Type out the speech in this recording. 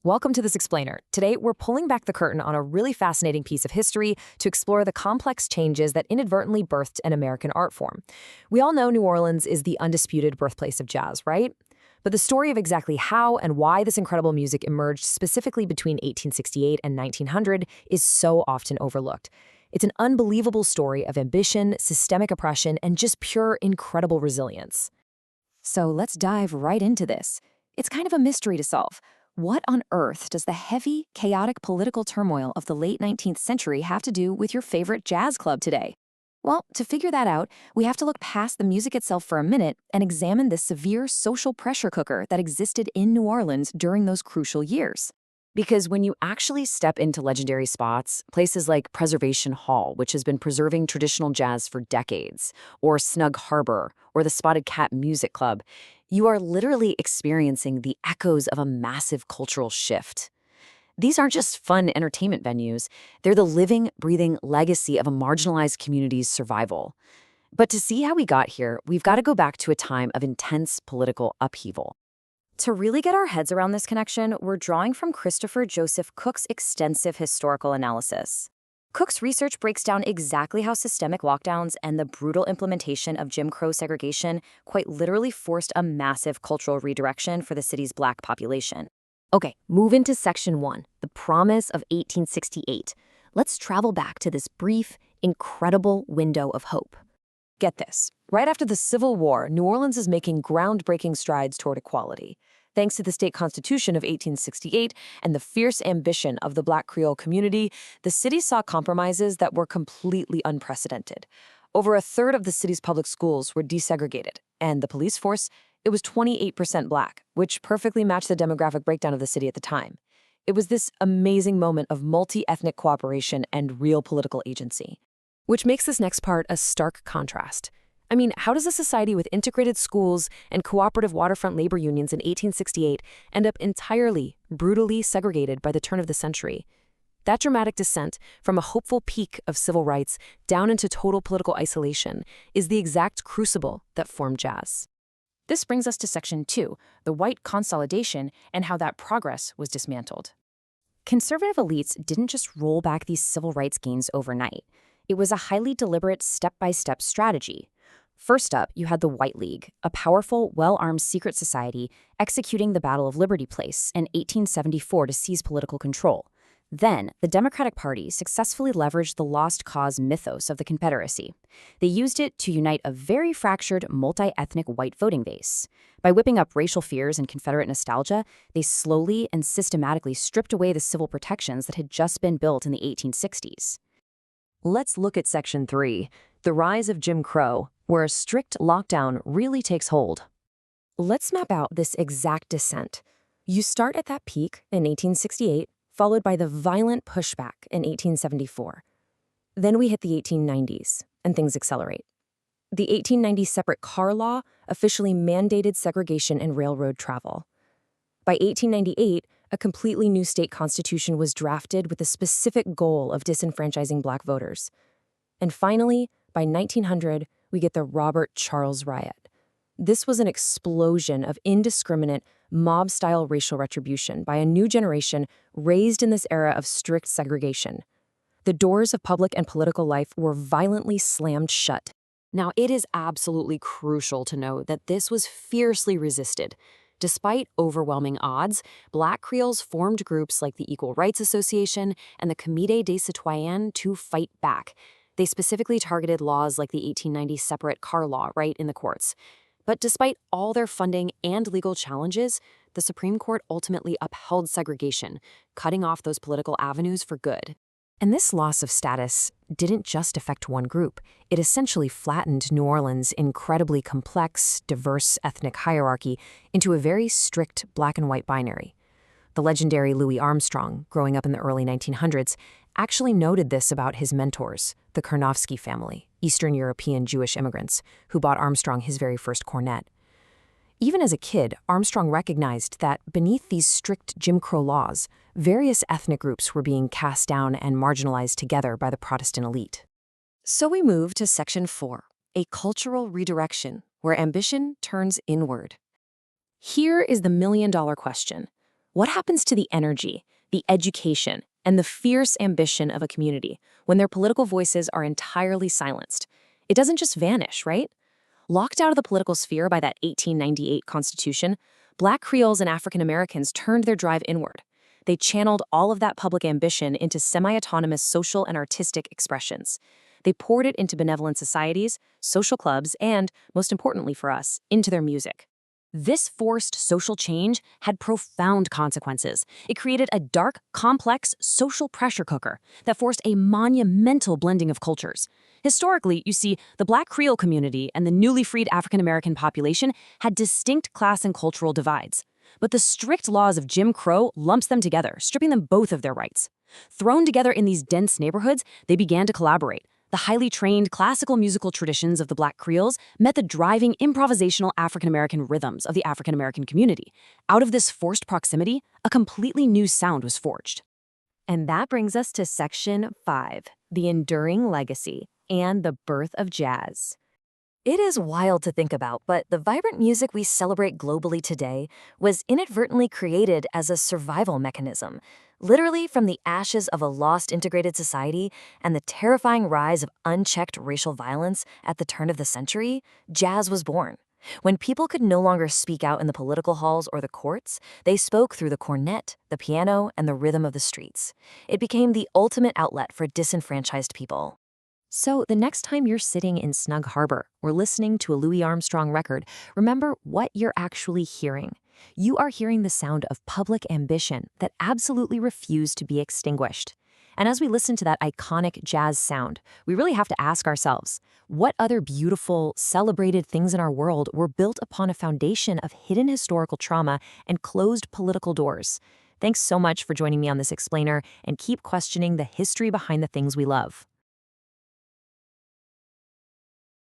Welcome to This Explainer. Today, we're pulling back the curtain on a really fascinating piece of history to explore the complex changes that inadvertently birthed an American art form. We all know New Orleans is the undisputed birthplace of jazz, right? But the story of exactly how and why this incredible music emerged specifically between 1868 and 1900 is so often overlooked. It's an unbelievable story of ambition, systemic oppression, and just pure incredible resilience. So let's dive right into this. It's kind of a mystery to solve. What on earth does the heavy, chaotic political turmoil of the late 19th century have to do with your favorite jazz club today? Well, to figure that out, we have to look past the music itself for a minute and examine the severe social pressure cooker that existed in New Orleans during those crucial years. Because when you actually step into legendary spots, places like Preservation Hall, which has been preserving traditional jazz for decades, or Snug Harbor, or the Spotted Cat Music Club, you are literally experiencing the echoes of a massive cultural shift. These aren't just fun entertainment venues, they're the living, breathing legacy of a marginalized community's survival. But to see how we got here, we've got to go back to a time of intense political upheaval. To really get our heads around this connection, we're drawing from Christopher Joseph Cook's extensive historical analysis. Cook's research breaks down exactly how systemic lockdowns and the brutal implementation of Jim Crow segregation quite literally forced a massive cultural redirection for the city's Black population. Okay, move into Section 1, the promise of 1868. Let's travel back to this brief, incredible window of hope. Get this. Right after the Civil War, New Orleans is making groundbreaking strides toward equality. Thanks to the state constitution of 1868 and the fierce ambition of the Black Creole community, the city saw compromises that were completely unprecedented. Over a third of the city's public schools were desegregated, and the police force, it was 28% Black, which perfectly matched the demographic breakdown of the city at the time. It was this amazing moment of multi-ethnic cooperation and real political agency. Which makes this next part a stark contrast. I mean, how does a society with integrated schools and cooperative waterfront labor unions in 1868 end up entirely, brutally segregated by the turn of the century? That dramatic descent from a hopeful peak of civil rights down into total political isolation is the exact crucible that formed jazz. This brings us to Section 2, the white consolidation and how that progress was dismantled. Conservative elites didn't just roll back these civil rights gains overnight. It was a highly deliberate step-by-step strategy. First up, you had the White League, a powerful, well-armed secret society executing the Battle of Liberty Place in 1874 to seize political control. Then, the Democratic Party successfully leveraged the lost cause mythos of the Confederacy. They used it to unite a very fractured, multi-ethnic white voting base. By whipping up racial fears and Confederate nostalgia, they slowly and systematically stripped away the civil protections that had just been built in the 1860s. Let's look at Section 3, the rise of Jim Crow, where a strict lockdown really takes hold. Let's map out this exact descent. You start at that peak in 1868, followed by the violent pushback in 1874. Then we hit the 1890s, and things accelerate. The 1890 separate car law officially mandated segregation in railroad travel. By 1898, a completely new state constitution was drafted with the specific goal of disenfranchising Black voters. And finally, by 1900, we get the Robert Charles riot. This was an explosion of indiscriminate, mob-style racial retribution by a new generation raised in this era of strict segregation. The doors of public and political life were violently slammed shut. Now, it is absolutely crucial to note that this was fiercely resisted. Despite overwhelming odds, Black Creoles formed groups like the Equal Rights Association and the Comité des Citoyens to fight back. They specifically targeted laws like the 1890 separate car law right in the courts. But despite all their funding and legal challenges, the Supreme Court ultimately upheld segregation, cutting off those political avenues for good. And this loss of status didn't just affect one group. It essentially flattened New Orleans' incredibly complex, diverse ethnic hierarchy into a very strict black and white binary. The legendary Louis Armstrong, growing up in the early 1900s, actually noted this about his mentors, the Karnofsky family, Eastern European Jewish immigrants, who bought Armstrong his very first cornet. Even as a kid, Armstrong recognized that beneath these strict Jim Crow laws, various ethnic groups were being cast down and marginalized together by the Protestant elite. So we move to Section 4, a cultural redirection, where ambition turns inward. Here is the million-dollar question. What happens to the energy, the education, and the fierce ambition of a community when their political voices are entirely silenced? It doesn't just vanish, right? Locked out of the political sphere by that 1898 Constitution, Black Creoles and African Americans turned their drive inward. They channeled all of that public ambition into semi-autonomous social and artistic expressions. They poured it into benevolent societies, social clubs, and, most importantly for us, into their music. This forced social change had profound consequences. It created a dark, complex social pressure cooker that forced a monumental blending of cultures. Historically, you see, the Black Creole community and the newly freed African American population had distinct class and cultural divides. But the strict laws of Jim Crow lumps them together, stripping them both of their rights. Thrown together in these dense neighborhoods, they began to collaborate. The highly trained classical musical traditions of the Black Creoles met the driving improvisational African American rhythms of the African American community. Out of this forced proximity, a completely new sound was forged. And that brings us to Section 5, the enduring legacy and the birth of jazz. It is wild to think about, but the vibrant music we celebrate globally today was inadvertently created as a survival mechanism. Literally from the ashes of a lost integrated society and the terrifying rise of unchecked racial violence at the turn of the century, jazz was born. When people could no longer speak out in the political halls or the courts, they spoke through the cornet, the piano, and the rhythm of the streets. It became the ultimate outlet for disenfranchised people. So the next time you're sitting in Snug Harbor or listening to a Louis Armstrong record, remember what you're actually hearing. You are hearing the sound of public ambition that absolutely refused to be extinguished. And as we listen to that iconic jazz sound, we really have to ask ourselves, what other beautiful, celebrated things in our world were built upon a foundation of hidden historical trauma and closed political doors? Thanks so much for joining me on this explainer, and keep questioning the history behind the things we love.